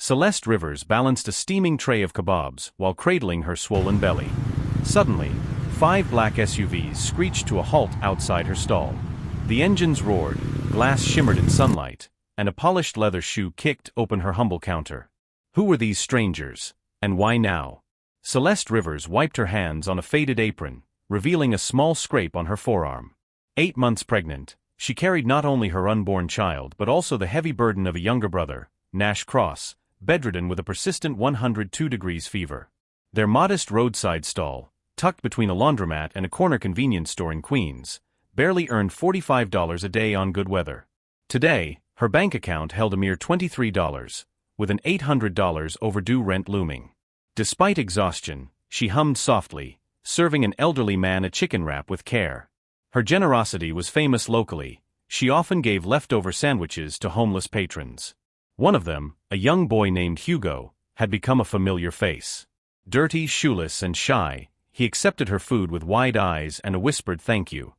Celeste Rivers balanced a steaming tray of kebabs while cradling her swollen belly. Suddenly, 5 black SUVs screeched to a halt outside her stall. The engines roared, glass shimmered in sunlight, and a polished leather shoe kicked open her humble counter. Who were these strangers, and why now? Celeste Rivers wiped her hands on a faded apron, revealing a small scrape on her forearm. 8 months pregnant, she carried not only her unborn child but also the heavy burden of a younger brother, Nash Cross, bedridden with a persistent 102 degrees fever. Their modest roadside stall, tucked between a laundromat and a corner convenience store in Queens, barely earned $45 a day on good weather. Today, her bank account held a mere $23, with an $800 overdue rent looming. Despite exhaustion, she hummed softly, serving an elderly man a chicken wrap with care. Her generosity was famous locally. She often gave leftover sandwiches to homeless patrons. One of them, a young boy named Hugo, had become a familiar face. Dirty, shoeless, and shy, he accepted her food with wide eyes and a whispered thank you.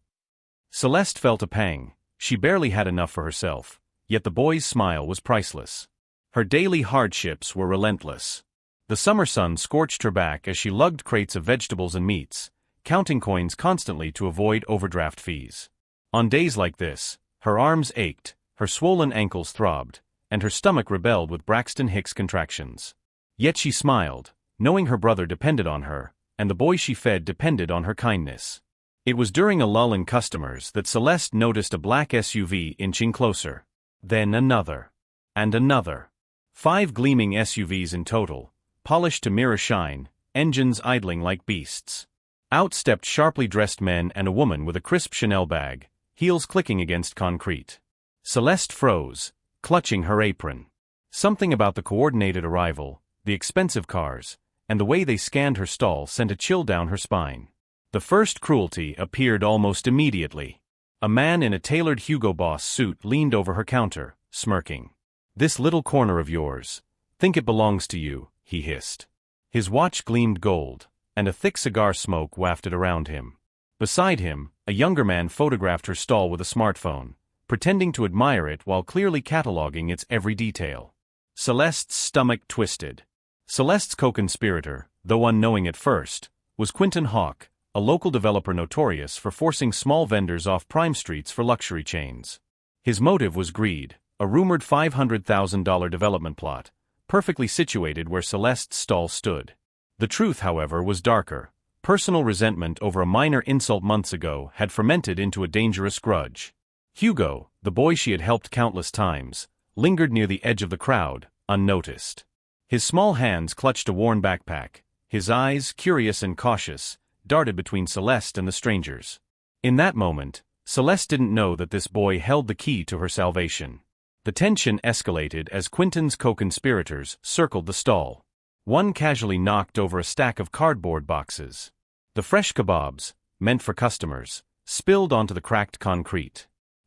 Celeste felt a pang. She barely had enough for herself, yet the boy's smile was priceless. Her daily hardships were relentless. The summer sun scorched her back as she lugged crates of vegetables and meats, counting coins constantly to avoid overdraft fees. On days like this, her arms ached, her swollen ankles throbbed, and her stomach rebelled with Braxton Hicks contractions. Yet she smiled, knowing her brother depended on her, and the boy she fed depended on her kindness. It was during a lull in customers that Celeste noticed a black SUV inching closer. Then another. And another. 5 gleaming SUVs in total, polished to mirror shine, engines idling like beasts. Out stepped sharply dressed men and a woman with a crisp Chanel bag, heels clicking against concrete. Celeste froze, clutching her apron. Something about the coordinated arrival, the expensive cars, and the way they scanned her stall sent a chill down her spine. The first cruelty appeared almost immediately. A man in a tailored Hugo Boss suit leaned over her counter, smirking. "This little corner of yours. Think it belongs to you," he hissed. His watch gleamed gold, and a thick cigar smoke wafted around him. Beside him, a younger man photographed her stall with a smartphone, pretending to admire it while clearly cataloging its every detail. Celeste's stomach twisted. Celeste's co-conspirator, though unknowing at first, was Quentin Hawk, a local developer notorious for forcing small vendors off prime streets for luxury chains. His motive was greed, a rumored $500,000 development plot, perfectly situated where Celeste's stall stood. The truth, however, was darker. Personal resentment over a minor insult months ago had fermented into a dangerous grudge. Hugo, the boy she had helped countless times, lingered near the edge of the crowd, unnoticed. His small hands clutched a worn backpack. His eyes, curious and cautious, darted between Celeste and the strangers. In that moment, Celeste didn't know that this boy held the key to her salvation. The tension escalated as Quentin's co-conspirators circled the stall. One casually knocked over a stack of cardboard boxes. The fresh kebabs, meant for customers, spilled onto the cracked concrete.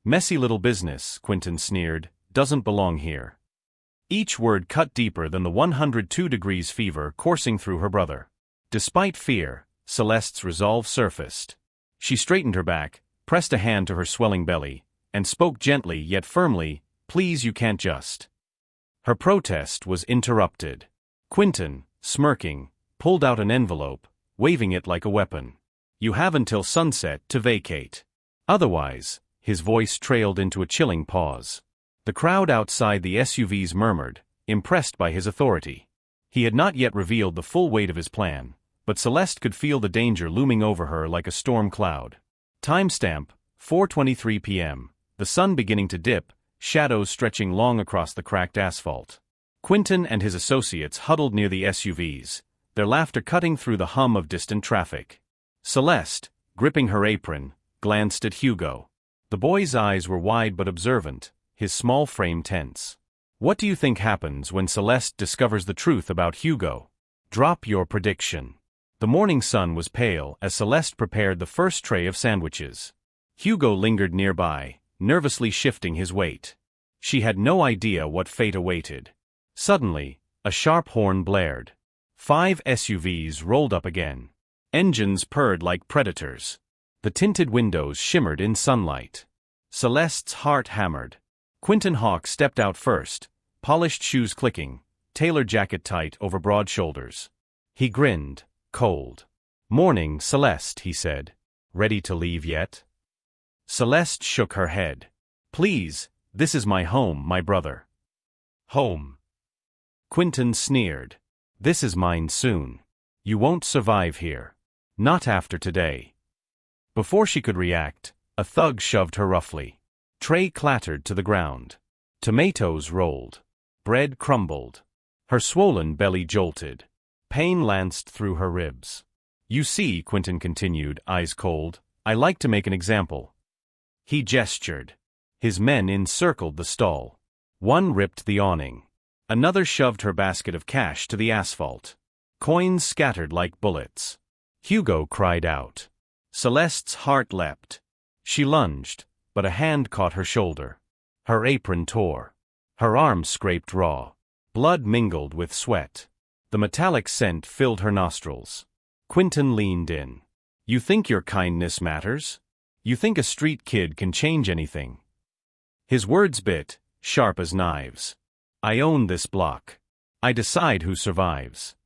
"Messy little business," Quentin sneered, "doesn't belong here." Each word cut deeper than the 102 degrees fever coursing through her brother. Despite fear, Celeste's resolve surfaced. She straightened her back, pressed a hand to her swelling belly, and spoke gently yet firmly, "Please, you can't just." Her protest was interrupted. Quentin, smirking, pulled out an envelope, waving it like a weapon. "You have until sunset to vacate. Otherwise," his voice trailed into a chilling pause. The crowd outside the SUVs murmured, impressed by his authority. He had not yet revealed the full weight of his plan, but Celeste could feel the danger looming over her like a storm cloud. Timestamp, 4:23 p.m., the sun beginning to dip, shadows stretching long across the cracked asphalt. Quentin and his associates huddled near the SUVs, their laughter cutting through the hum of distant traffic. Celeste, gripping her apron, glanced at Hugo. The boy's eyes were wide but observant, his small frame tense. What do you think happens when Celeste discovers the truth about Hugo? Drop your prediction. The morning sun was pale as Celeste prepared the first tray of sandwiches. Hugo lingered nearby, nervously shifting his weight. She had no idea what fate awaited. Suddenly, a sharp horn blared. 5 SUVs rolled up again. Engines purred like predators. The tinted windows shimmered in sunlight. Celeste's heart hammered. Quentin Hawk stepped out first, polished shoes clicking, tailored jacket tight over broad shoulders. He grinned, cold. "Morning, Celeste," he said. "Ready to leave yet?" Celeste shook her head. "Please, this is my home, my brother." "Home?" Quentin sneered. "This is mine soon. You won't survive here. Not after today." Before she could react, a thug shoved her roughly. Tray clattered to the ground. Tomatoes rolled. Bread crumbled. Her swollen belly jolted. Pain lanced through her ribs. "You see," Quentin continued, eyes cold, "I like to make an example." He gestured. His men encircled the stall. One ripped the awning. Another shoved her basket of cash to the asphalt. Coins scattered like bullets. Hugo cried out. Celeste's heart leapt. She lunged, but a hand caught her shoulder. Her apron tore. Her arm scraped raw. Blood mingled with sweat. The metallic scent filled her nostrils. Quentin leaned in. "You think your kindness matters? You think a street kid can change anything?" His words bit, sharp as knives. "I own this block. I decide who survives."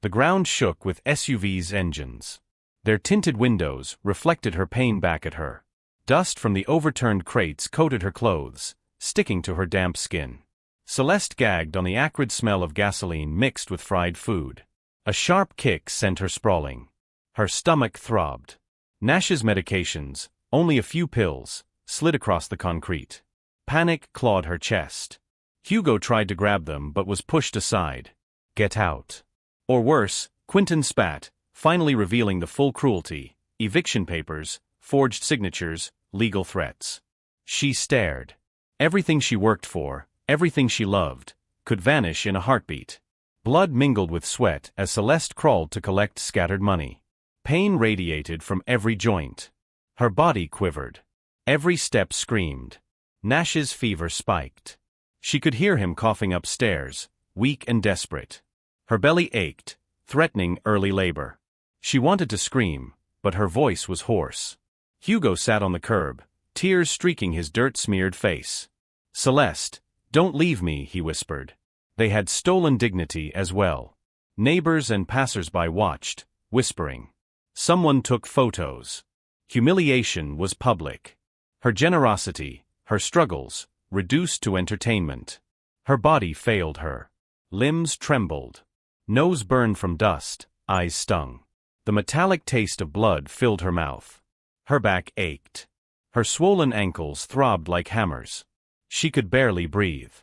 The ground shook with SUVs' engines. Their tinted windows reflected her pain back at her. Dust from the overturned crates coated her clothes, sticking to her damp skin. Celeste gagged on the acrid smell of gasoline mixed with fried food. A sharp kick sent her sprawling. Her stomach throbbed. Nash's medications, only a few pills, slid across the concrete. Panic clawed her chest. Hugo tried to grab them but was pushed aside. "Get out." Or worse, Quentin spat, finally revealing the full cruelty: eviction papers, forged signatures, legal threats. She stared. Everything she worked for, everything she loved, could vanish in a heartbeat. Blood mingled with sweat as Celeste crawled to collect scattered money. Pain radiated from every joint. Her body quivered. Every step screamed. Nash's fever spiked. She could hear him coughing upstairs, weak and desperate. Her belly ached, threatening early labor. She wanted to scream, but her voice was hoarse. Hugo sat on the curb, tears streaking his dirt-smeared face. "Celeste, don't leave me," he whispered. They had stolen dignity as well. Neighbors and passers-by watched, whispering. Someone took photos. Humiliation was public. Her generosity, her struggles, reduced to entertainment. Her body failed her. Limbs trembled. Nose burned from dust, eyes stung. The metallic taste of blood filled her mouth. Her back ached. Her swollen ankles throbbed like hammers. She could barely breathe.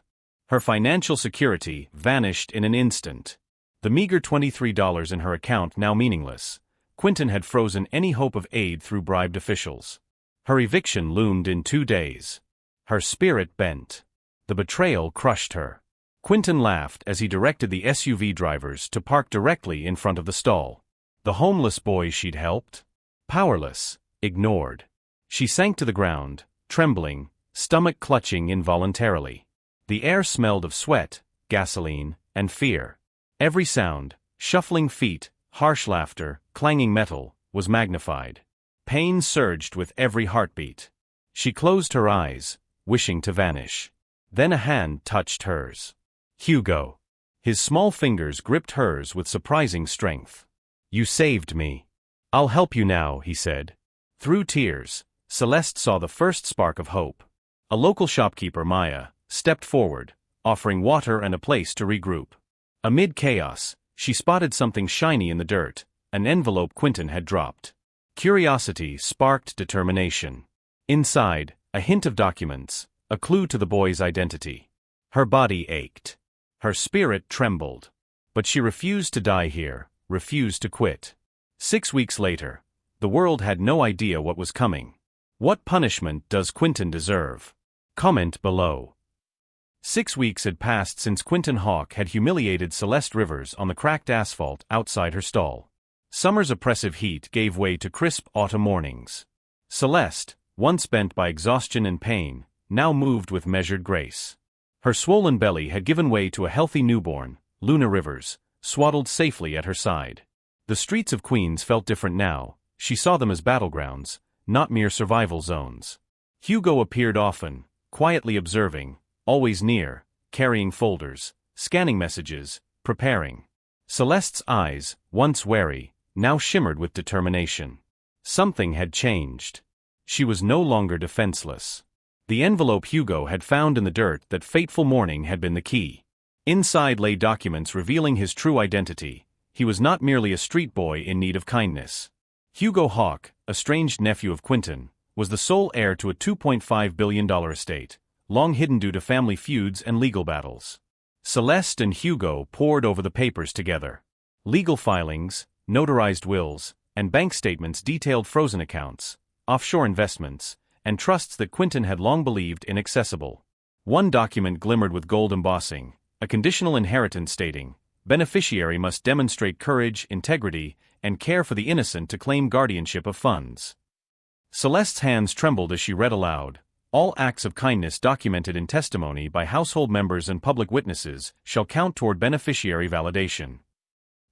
Her financial security vanished in an instant. The meager $23 in her account now meaningless. Quentin had frozen any hope of aid through bribed officials. Her eviction loomed in 2 days. Her spirit bent. The betrayal crushed her. Quentin laughed as he directed the SUV drivers to park directly in front of the stall. The homeless boy she'd helped? Powerless, ignored. She sank to the ground, trembling, stomach clutching involuntarily. The air smelled of sweat, gasoline, and fear. Every sound, shuffling feet, harsh laughter, clanging metal, was magnified. Pain surged with every heartbeat. She closed her eyes, wishing to vanish. Then a hand touched hers. Hugo. His small fingers gripped hers with surprising strength. "You saved me. I'll help you now," he said. Through tears, Celeste saw the first spark of hope. A local shopkeeper, Maya, stepped forward, offering water and a place to regroup. Amid chaos, she spotted something shiny in the dirt, an envelope Quentin had dropped. Curiosity sparked determination. Inside, a hint of documents, a clue to the boy's identity. Her body ached. Her spirit trembled. But she refused to die here, refused to quit. 6 weeks later, the world had no idea what was coming. What punishment does Quentin deserve? Comment below. 6 weeks had passed since Quentin Hawk had humiliated Celeste Rivers on the cracked asphalt outside her stall. Summer's oppressive heat gave way to crisp autumn mornings. Celeste, once bent by exhaustion and pain, now moved with measured grace. Her swollen belly had given way to a healthy newborn, Luna Rivers, swaddled safely at her side. The streets of Queens felt different now. She saw them as battlegrounds, not mere survival zones. Hugo appeared often, quietly observing, always near, carrying folders, scanning messages, preparing. Celeste's eyes, once wary, now shimmered with determination. Something had changed. She was no longer defenseless. The envelope Hugo had found in the dirt that fateful morning had been the key. Inside lay documents revealing his true identity. He was not merely a street boy in need of kindness. Hugo Hawk, estranged nephew of Quentin, was the sole heir to a $2.5 billion estate, long hidden due to family feuds and legal battles. Celeste and Hugo pored over the papers together. Legal filings, notarized wills, and bank statements detailed frozen accounts, offshore investments, and trusts that Quentin had long believed inaccessible. One document glimmered with gold embossing, a conditional inheritance stating, beneficiary must demonstrate courage, integrity, and care for the innocent to claim guardianship of funds. Celeste's hands trembled as she read aloud, all acts of kindness documented in testimony by household members and public witnesses shall count toward beneficiary validation.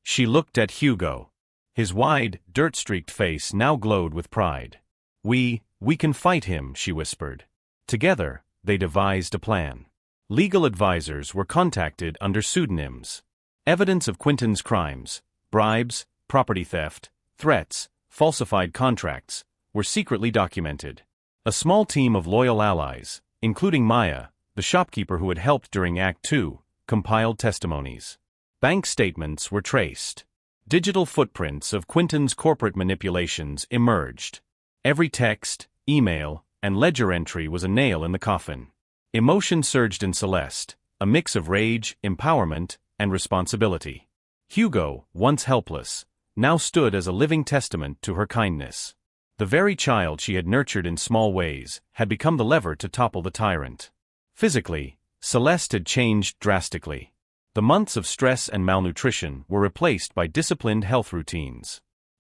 She looked at Hugo. His wide, dirt-streaked face now glowed with pride. We can fight him, she whispered. Together, they devised a plan. Legal advisors were contacted under pseudonyms. Evidence of Quentin's crimes, bribes, property theft, threats, falsified contracts, were secretly documented. A small team of loyal allies, including Maya, the shopkeeper who had helped during Act 2, compiled testimonies. Bank statements were traced. Digital footprints of Quentin's corporate manipulations emerged. Every text, email, and ledger entry was a nail in the coffin. Emotion surged in Celeste, a mix of rage, empowerment, and responsibility. Hugo, once helpless, now stood as a living testament to her kindness. The very child she had nurtured in small ways had become the lever to topple the tyrant. Physically, Celeste had changed drastically. The months of stress and malnutrition were replaced by disciplined health routines.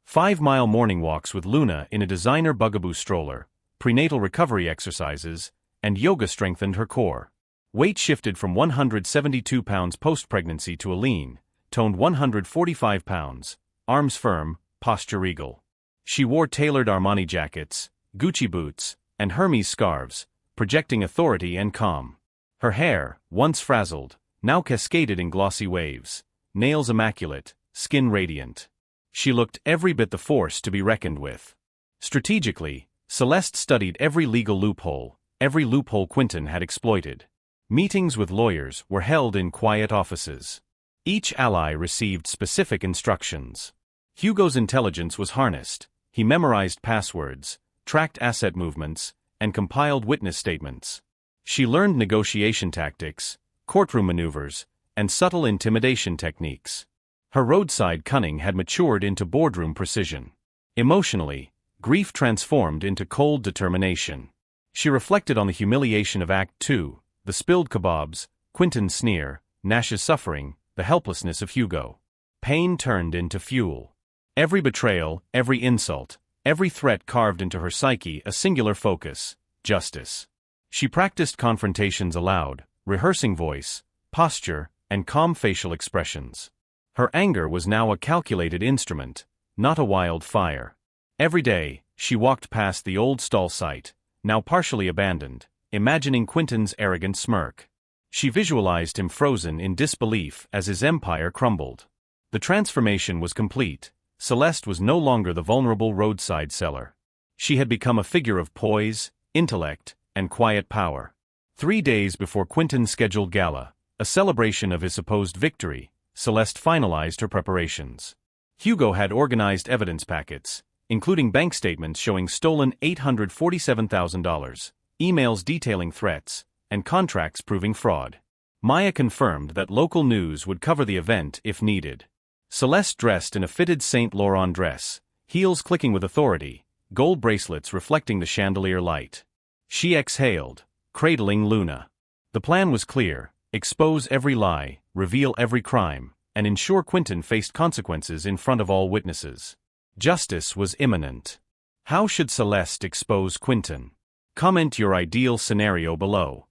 5-mile morning walks with Luna in a designer bugaboo stroller, prenatal recovery exercises, and yoga strengthened her core. Weight shifted from 172 pounds post-pregnancy to a lean, toned 145 pounds, arms firm, posture regal. She wore tailored Armani jackets, Gucci boots, and Hermes scarves, projecting authority and calm. Her hair, once frazzled, now cascaded in glossy waves, nails immaculate, skin radiant. She looked every bit the force to be reckoned with. Strategically, Celeste studied every legal loophole Quentin had exploited. Meetings with lawyers were held in quiet offices. Each ally received specific instructions. Hugo's intelligence was harnessed. He memorized passwords, tracked asset movements, and compiled witness statements. She learned negotiation tactics, courtroom maneuvers, and subtle intimidation techniques. Her roadside cunning had matured into boardroom precision. Emotionally, grief transformed into cold determination. She reflected on the humiliation of Act 2, the spilled kebabs, Quentin's sneer, Nash's suffering, the helplessness of Hugo. Pain turned into fuel. Every betrayal, every insult, every threat carved into her psyche a singular focus: justice. She practiced confrontations aloud, rehearsing voice, posture, and calm facial expressions. Her anger was now a calculated instrument, not a wild fire. Every day, she walked past the old stall site, now partially abandoned, imagining Quentin's arrogant smirk. She visualized him frozen in disbelief as his empire crumbled. The transformation was complete. Celeste was no longer the vulnerable roadside seller. She had become a figure of poise, intellect, and quiet power. 3 days before Quentin's scheduled gala, a celebration of his supposed victory, Celeste finalized her preparations. Hugo had organized evidence packets, including bank statements showing stolen $847,000, emails detailing threats, and contracts proving fraud. Maya confirmed that local news would cover the event if needed. Celeste dressed in a fitted Saint Laurent dress, heels clicking with authority, gold bracelets reflecting the chandelier light. She exhaled, cradling Luna. The plan was clear: expose every lie, reveal every crime, and ensure Quentin faced consequences in front of all witnesses. Justice was imminent. How should Celeste expose Quentin? Comment your ideal scenario below.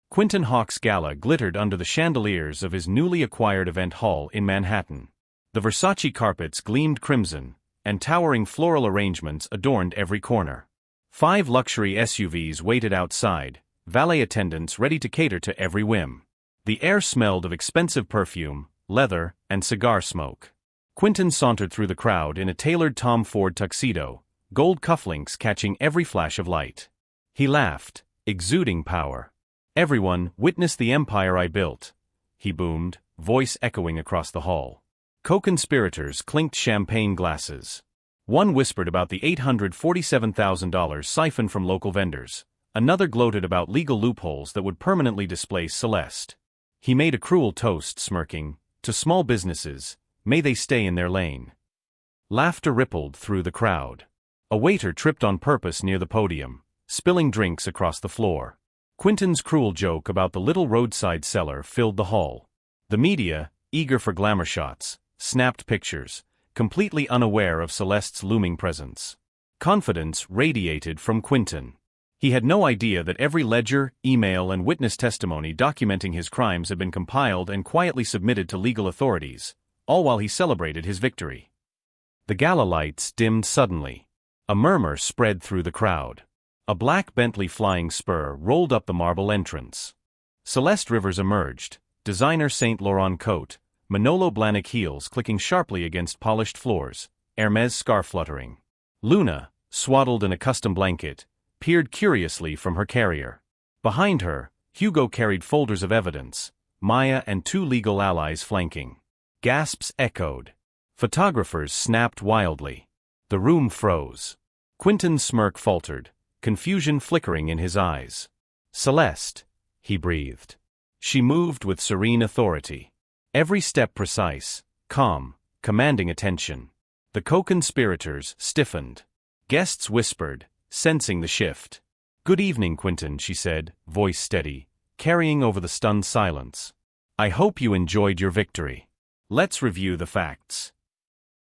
Quentin Hawk's gala glittered under the chandeliers of his newly acquired event hall in Manhattan. The Versace carpets gleamed crimson, and towering floral arrangements adorned every corner. 5 luxury SUVs waited outside, valet attendants ready to cater to every whim. The air smelled of expensive perfume, leather, and cigar smoke. Quentin sauntered through the crowd in a tailored Tom Ford tuxedo, gold cufflinks catching every flash of light. He laughed, exuding power. "Everyone, witness the empire I built," he boomed, voice echoing across the hall. Co-conspirators clinked champagne glasses. One whispered about the $847,000 siphoned from local vendors. Another gloated about legal loopholes that would permanently displace Celeste. He made a cruel toast, smirking, "To small businesses, may they stay in their lane." Laughter rippled through the crowd. A waiter tripped on purpose near the podium, spilling drinks across the floor. Quentin's cruel joke about the little roadside seller filled the hall. The media, eager for glamour shots, snapped pictures, completely unaware of Celeste's looming presence. Confidence radiated from Quentin. He had no idea that every ledger, email, and witness testimony documenting his crimes had been compiled and quietly submitted to legal authorities, all while he celebrated his victory. The gala lights dimmed suddenly. A murmur spread through the crowd. A black Bentley Flying Spur rolled up the marble entrance. Celeste Rivers emerged, designer Saint Laurent coat, Manolo Blahnik heels clicking sharply against polished floors, Hermes scarf fluttering. Luna, swaddled in a custom blanket, peered curiously from her carrier. Behind her, Hugo carried folders of evidence, Maya and two legal allies flanking. Gasps echoed. Photographers snapped wildly. The room froze. Quentin's smirk faltered, confusion flickering in his eyes. "Celeste," he breathed. She moved with serene authority. Every step precise, calm, commanding attention. The co-conspirators stiffened. Guests whispered, sensing the shift. "Good evening, Quentin," she said, voice steady, carrying over the stunned silence. "I hope you enjoyed your victory. Let's review the facts."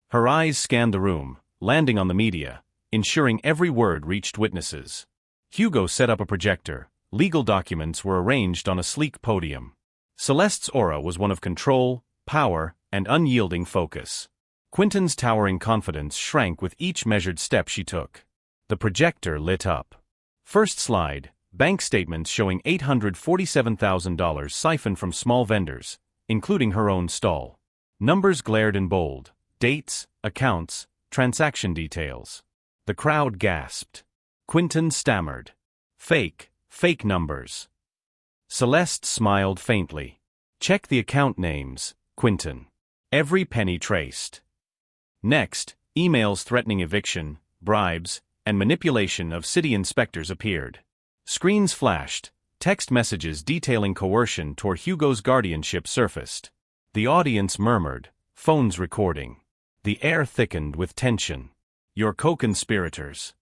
Her eyes scanned the room, landing on the media, ensuring every word reached witnesses. Hugo set up a projector. Legal documents were arranged on a sleek podium. Celeste's aura was one of control, power, and unyielding focus. Quentin's towering confidence shrank with each measured step she took. The projector lit up. First slide, bank statements showing $847,000 siphoned from small vendors, including her own stall. Numbers glared in bold, dates, accounts, transaction details. The crowd gasped. Quentin stammered. Fake numbers." Celeste smiled faintly. "Check the account names, Quentin. Every penny traced." Next, emails threatening eviction, bribes, and manipulation of city inspectors appeared. Screens flashed, text messages detailing coercion toward Hugo's guardianship surfaced. The audience murmured, phones recording. The air thickened with tension. "Your co-conspirators."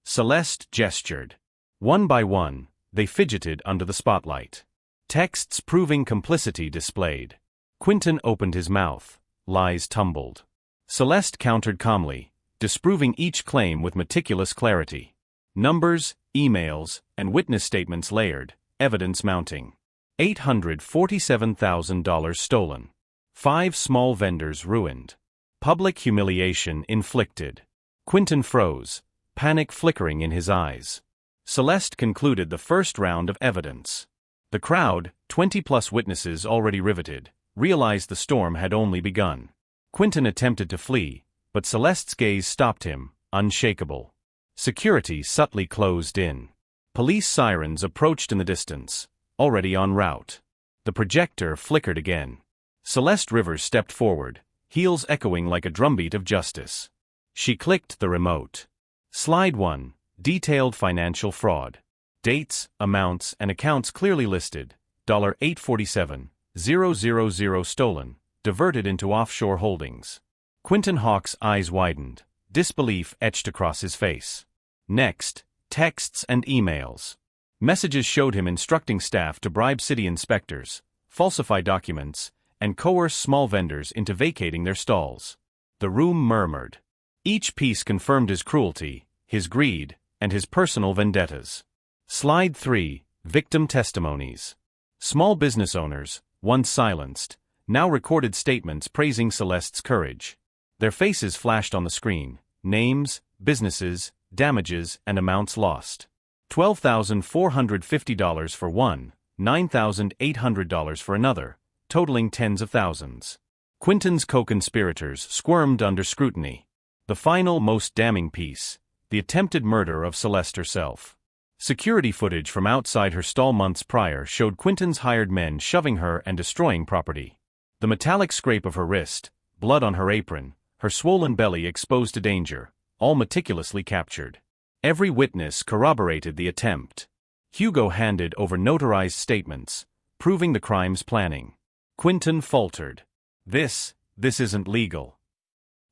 Celeste gestured. One by one, they fidgeted under the spotlight. Texts proving complicity displayed. Quentin opened his mouth. Lies tumbled. Celeste countered calmly, disproving each claim with meticulous clarity. Numbers, emails, and witness statements layered, evidence mounting. $847,000 stolen. 5 small vendors ruined. Public humiliation inflicted. Quentin froze, panic flickering in his eyes. Celeste concluded the first round of evidence. The crowd, 20-plus witnesses already riveted, realized the storm had only begun. Quentin attempted to flee, but Celeste's gaze stopped him, unshakable. Security subtly closed in. Police sirens approached in the distance, already en route. The projector flickered again. Celeste Rivers stepped forward, heels echoing like a drumbeat of justice. She clicked the remote. Slide 1, detailed financial fraud. Dates, amounts, and accounts clearly listed. $847,000 stolen, diverted into offshore holdings. Quentin Hawk's eyes widened, disbelief etched across his face. Next, texts and emails. Messages showed him instructing staff to bribe city inspectors, falsify documents, and coerce small vendors into vacating their stalls. The room murmured. Each piece confirmed his cruelty, his greed, and his personal vendettas. Slide 3, victim testimonies. Small business owners, once silenced, now recorded statements praising Celeste's courage. Their faces flashed on the screen, names, businesses, damages, and amounts lost. $12,450 for one, $9,800 for another, totaling tens of thousands. Quentin's co-conspirators squirmed under scrutiny. The final, most damning piece: the attempted murder of Celeste herself. Security footage from outside her stall months prior showed Quentin's hired men shoving her and destroying property. The metallic scrape of her wrist, blood on her apron, her swollen belly exposed to danger, all meticulously captured. Every witness corroborated the attempt. Hugo handed over notarized statements, proving the crime's planning. Quentin faltered. This isn't legal."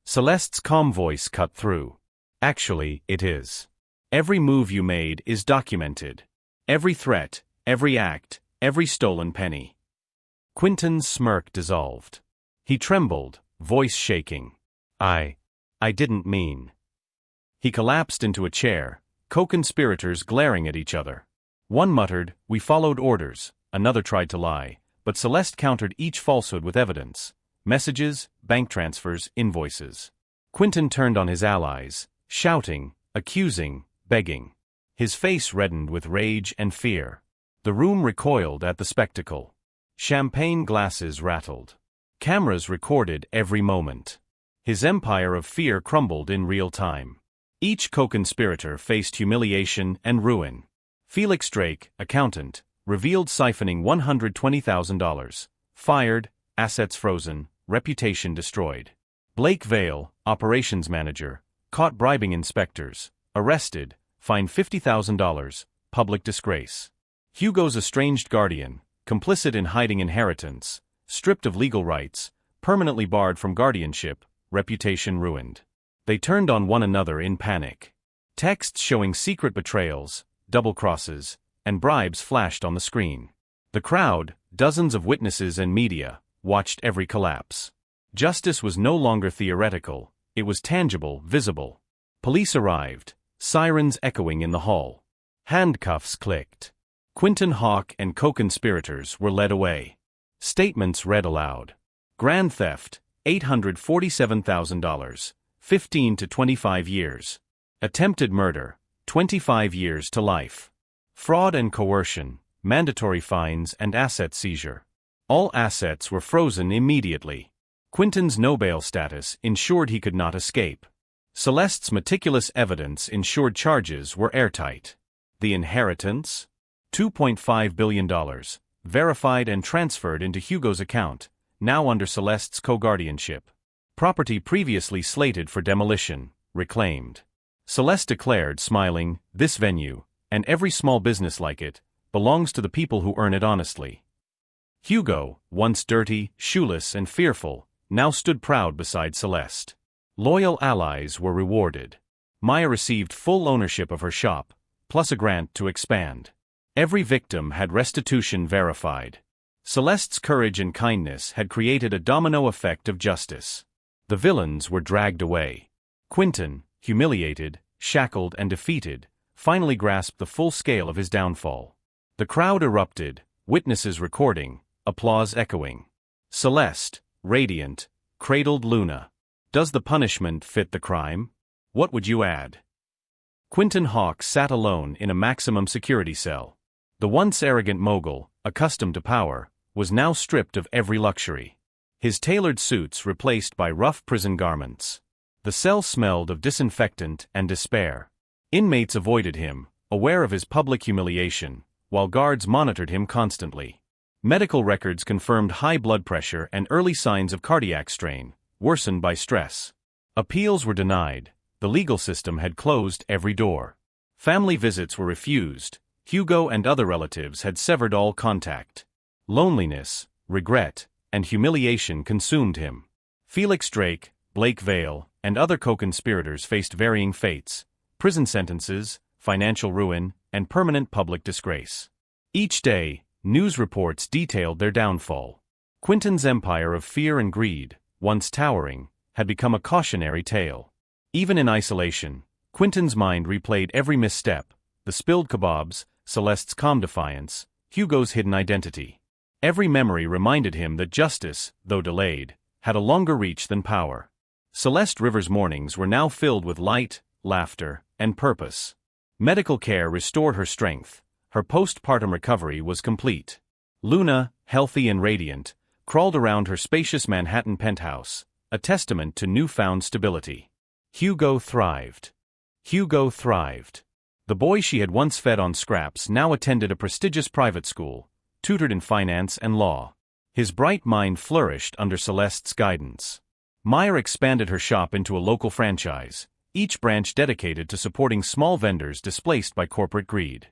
Celeste's calm voice cut through. "Actually, it is. Every move you made is documented. Every threat, every act, every stolen penny." Quentin's smirk dissolved. He trembled, voice shaking. I didn't mean." He collapsed into a chair, co-conspirators glaring at each other. One muttered, "We followed orders," another tried to lie, but Celeste countered each falsehood with evidence: messages, bank transfers, invoices. Quentin turned on his allies, shouting, accusing, begging. His face reddened with rage and fear. The room recoiled at the spectacle. Champagne glasses rattled. Cameras recorded every moment. His empire of fear crumbled in real time. Each co-conspirator faced humiliation and ruin. Felix Drake, accountant, revealed siphoning $120,000. Fired, assets frozen, reputation destroyed. Blake Vale, operations manager, caught bribing inspectors, arrested, fined $50,000, public disgrace. Hugo's estranged guardian, complicit in hiding inheritance, stripped of legal rights, permanently barred from guardianship, reputation ruined. They turned on one another in panic. Texts showing secret betrayals, double crosses, and bribes flashed on the screen. The crowd, dozens of witnesses and media, watched every collapse. Justice was no longer theoretical, it was tangible, visible. Police arrived, sirens echoing in the hall. Handcuffs clicked. Quentin Hawk and co-conspirators were led away. Statements read aloud. Grand theft, $847,000, 15 to 25 years. Attempted murder, 25 years to life. Fraud and coercion, mandatory fines and asset seizure. All assets were frozen immediately. Quentin's no-bail status ensured he could not escape. Celeste's meticulous evidence ensured charges were airtight. The inheritance? $2.5 billion, verified and transferred into Hugo's account, now under Celeste's co-guardianship. Property previously slated for demolition, reclaimed. Celeste declared, smiling, "This venue, and every small business like it, belongs to the people who earn it honestly." Hugo, once dirty, shoeless and fearful, now stood proud beside Celeste. Loyal allies were rewarded. Maya received full ownership of her shop, plus a grant to expand. Every victim had restitution verified. Celeste's courage and kindness had created a domino effect of justice. The villains were dragged away. Quentin, humiliated, shackled and defeated, finally grasped the full scale of his downfall. The crowd erupted, witnesses recording, applause echoing. Celeste, radiant, cradled Luna. Does the punishment fit the crime? What would you add? Quentin Hawk sat alone in a maximum security cell. The once arrogant mogul, accustomed to power, was now stripped of every luxury. His tailored suits replaced by rough prison garments. The cell smelled of disinfectant and despair. Inmates avoided him, aware of his public humiliation, while guards monitored him constantly. Medical records confirmed high blood pressure and early signs of cardiac strain, worsened by stress. Appeals were denied. The legal system had closed every door. Family visits were refused. Hugo and other relatives had severed all contact. Loneliness, regret, and humiliation consumed him. Felix Drake, Blake Vale, and other co-conspirators faced varying fates: prison sentences, financial ruin, and permanent public disgrace. Each day, news reports detailed their downfall. Quentin's empire of fear and greed, once towering, had become a cautionary tale. Even in isolation, Quentin's mind replayed every misstep: the spilled kebabs, Celeste's calm defiance, Hugo's hidden identity. Every memory reminded him that justice, though delayed, had a longer reach than power. Celeste River's mornings were now filled with light, laughter, and purpose. Medical care restored her strength. Her postpartum recovery was complete. Luna, healthy and radiant, crawled around her spacious Manhattan penthouse, a testament to newfound stability. Hugo thrived. Hugo thrived. The boy she had once fed on scraps now attended a prestigious private school, tutored in finance and law. His bright mind flourished under Celeste's guidance. Maya expanded her shop into a local franchise, each branch dedicated to supporting small vendors displaced by corporate greed.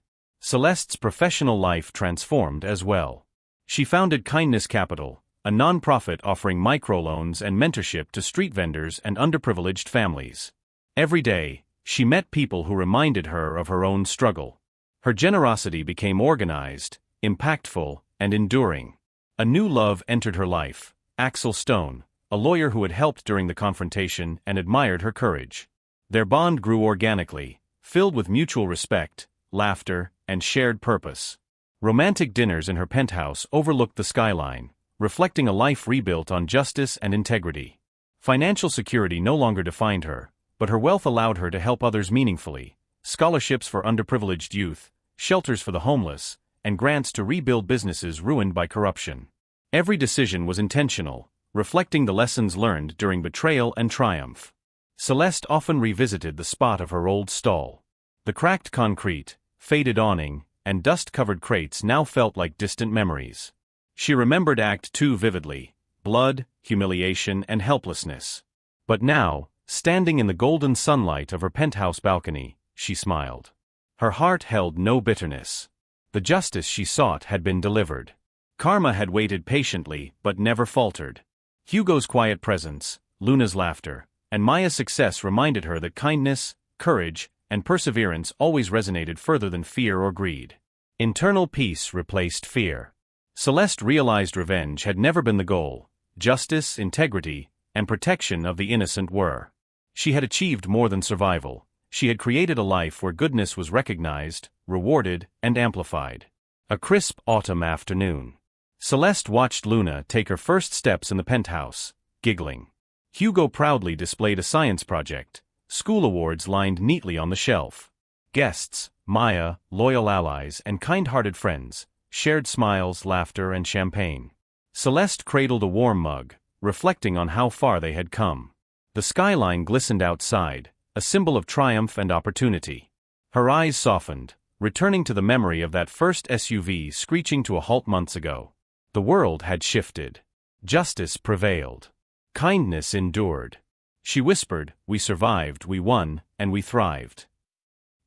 Celeste's professional life transformed as well. She founded Kindness Capital, a nonprofit offering microloans and mentorship to street vendors and underprivileged families. Every day, she met people who reminded her of her own struggle. Her generosity became organized, impactful, and enduring. A new love entered her life, Axel Stone, a lawyer who had helped during the confrontation and admired her courage. Their bond grew organically, filled with mutual respect, laughter, and shared purpose. Romantic dinners in her penthouse overlooked the skyline, reflecting a life rebuilt on justice and integrity. Financial security no longer defined her, but her wealth allowed her to help others meaningfully: scholarships for underprivileged youth, shelters for the homeless, and grants to rebuild businesses ruined by corruption. Every decision was intentional, reflecting the lessons learned during betrayal and triumph. Celeste often revisited the spot of her old stall. The cracked concrete, faded awning, and dust-covered crates now felt like distant memories. She remembered Act Two vividly: blood, humiliation, and helplessness. But now, standing in the golden sunlight of her penthouse balcony, she smiled. Her heart held no bitterness. The justice she sought had been delivered. Karma had waited patiently but never faltered. Hugo's quiet presence, Luna's laughter, and Maya's success reminded her that kindness, courage, and perseverance always resonated further than fear or greed. Internal peace replaced fear. Celeste realized revenge had never been the goal. Justice, integrity, and protection of the innocent were. She had achieved more than survival. She had created a life where goodness was recognized, rewarded, and amplified. A crisp autumn afternoon. Celeste watched Luna take her first steps in the penthouse, giggling. Hugo proudly displayed a science project, school awards lined neatly on the shelf. Guests, Maya, loyal allies, and kind-hearted friends, shared smiles, laughter, and champagne. Celeste cradled a warm mug, reflecting on how far they had come. The skyline glistened outside, a symbol of triumph and opportunity. Her eyes softened, returning to the memory of that first SUV screeching to a halt months ago. The world had shifted. Justice prevailed. Kindness endured. She whispered, "We survived, we won, and we thrived."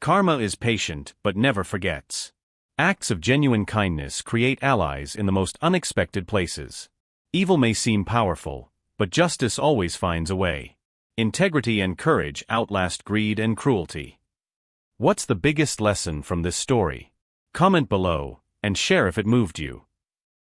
Karma is patient but never forgets. Acts of genuine kindness create allies in the most unexpected places. Evil may seem powerful, but justice always finds a way. Integrity and courage outlast greed and cruelty. What's the biggest lesson from this story? Comment below, and share if it moved you.